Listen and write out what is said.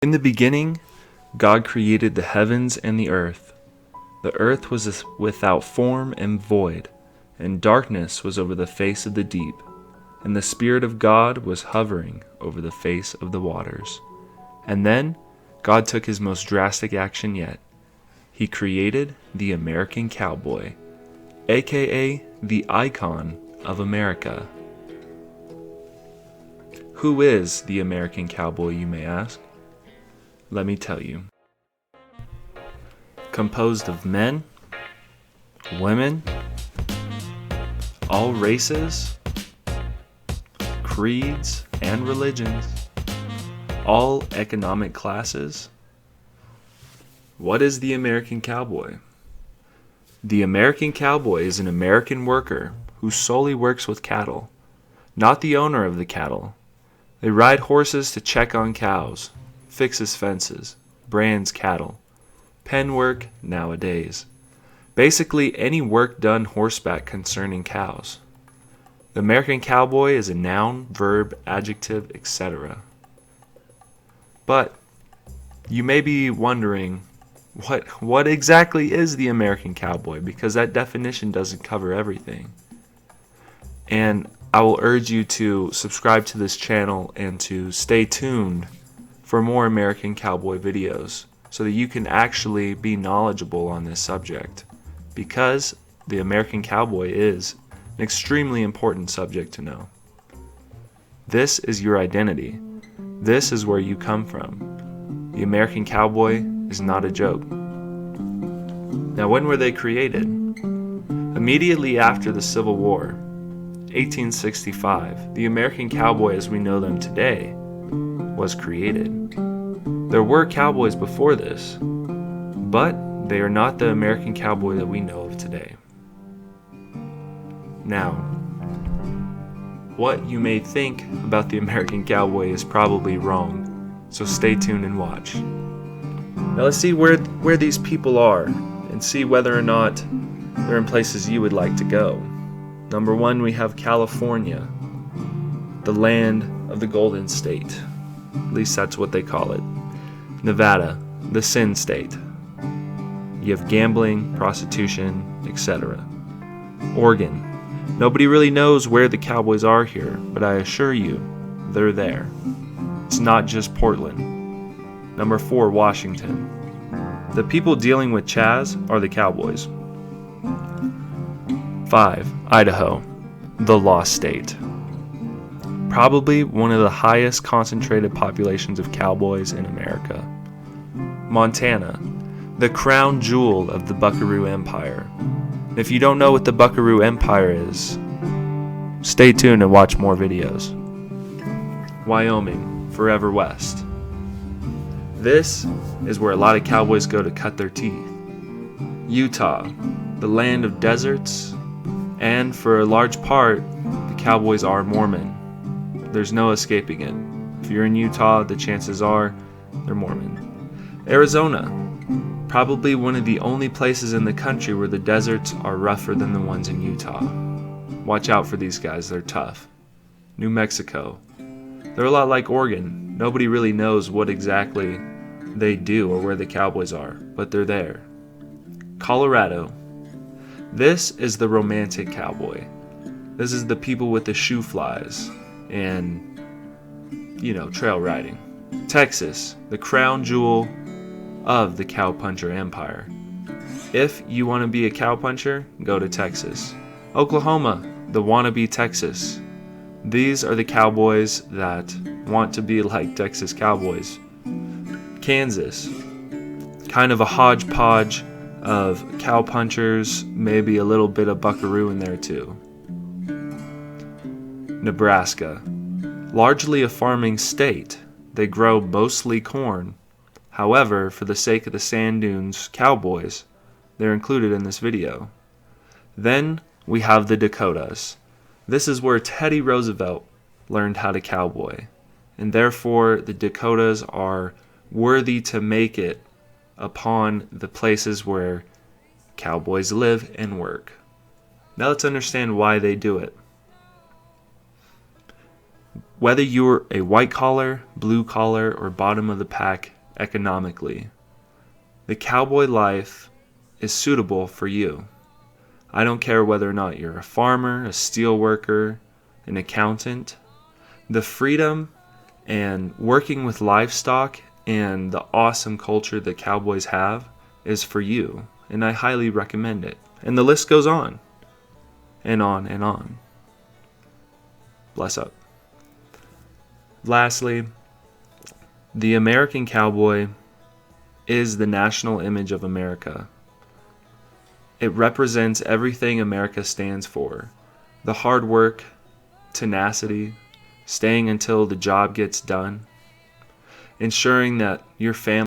In the beginning, God created the heavens and the earth. The earth was without form and void, and darkness was over the face of the deep, and the Spirit of God was hovering over the face of the waters. And then, God took his most drastic action yet. He created the American Cowboy, aka the icon of America. Who is the American Cowboy, you may ask? Let me tell you. Composed of men, women, all races, creeds, and religions, all economic classes. What is the American Cowboy? The American Cowboy is an American worker who solely works with cattle, not the owner of the cattle. They ride horses to check on cows, fixes fences, brands cattle, pen work nowadays. Basically any work done horseback concerning cows. The American Cowboy is a noun, verb, adjective, etc. But you may be wondering, what exactly is the American Cowboy? Because that definition doesn't cover everything. And I will urge you to subscribe to this channel and to stay tuned for more American Cowboy videos so that you can actually be knowledgeable on this subject, because the American Cowboy is an extremely important subject to know. This is your identity. This is where you come from. The American Cowboy is not a joke. Now, when were they created? Immediately after the Civil War, 1865, the American Cowboy as we know them today was created. There were cowboys before this, but they are not the American Cowboy that we know of today. Now, what you may think about the American Cowboy is probably wrong, so stay tuned and watch. Now let's see where these people are and see whether or not they're in places you would like to go. Number one, we have California, the land of the Golden State. At least that's what they call it. Nevada, the Sin State. You have gambling, prostitution, etc. Oregon. Nobody really knows where the Cowboys are here, but I assure you, they're there. It's not just Portland. Number 4, Washington. The people dealing with Chaz are the Cowboys. 5, Idaho, the Lost State. Probably one of the highest concentrated populations of cowboys in America. Montana, the crown jewel of the Buckaroo Empire. If you don't know what the Buckaroo Empire is, stay tuned and watch more videos. Wyoming, forever west. This is where a lot of cowboys go to cut their teeth. Utah, the land of deserts, and for a large part, the cowboys are Mormon. There's no escaping it. If you're in Utah, the chances are they're Mormon. Arizona, probably one of the only places in the country where the deserts are rougher than the ones in Utah. Watch out for these guys, they're tough. New Mexico, they're a lot like Oregon. Nobody really knows what exactly they do or where the cowboys are, but they're there. Colorado, this is the romantic cowboy. This is the people with the shoe flies and, trail riding. Texas, the crown jewel of the cowpuncher empire. If you want to be a cowpuncher, go to Texas. Oklahoma, the wannabe Texas. These are the cowboys that want to be like Texas cowboys. Kansas, kind of a hodgepodge of cowpunchers, maybe a little bit of buckaroo in there too. Nebraska, largely a farming state. They grow mostly corn. However, for the sake of the sand dunes cowboys, they're included in this video. Then we have the Dakotas. This is where Teddy Roosevelt learned how to cowboy, and therefore the Dakotas are worthy to make it upon the places where cowboys live and work. Now let's understand why they do it. Whether you're a white collar, blue collar, or bottom of the pack economically, the cowboy life is suitable for you. I don't care whether or not you're a farmer, a steel worker, an accountant. The freedom and working with livestock and the awesome culture that cowboys have is for you, and I highly recommend it. And the list goes on and on and on. Bless up. Lastly, the American cowboy is the national image of America. It represents everything America stands for. The hard work, tenacity, staying until the job gets done, ensuring that your family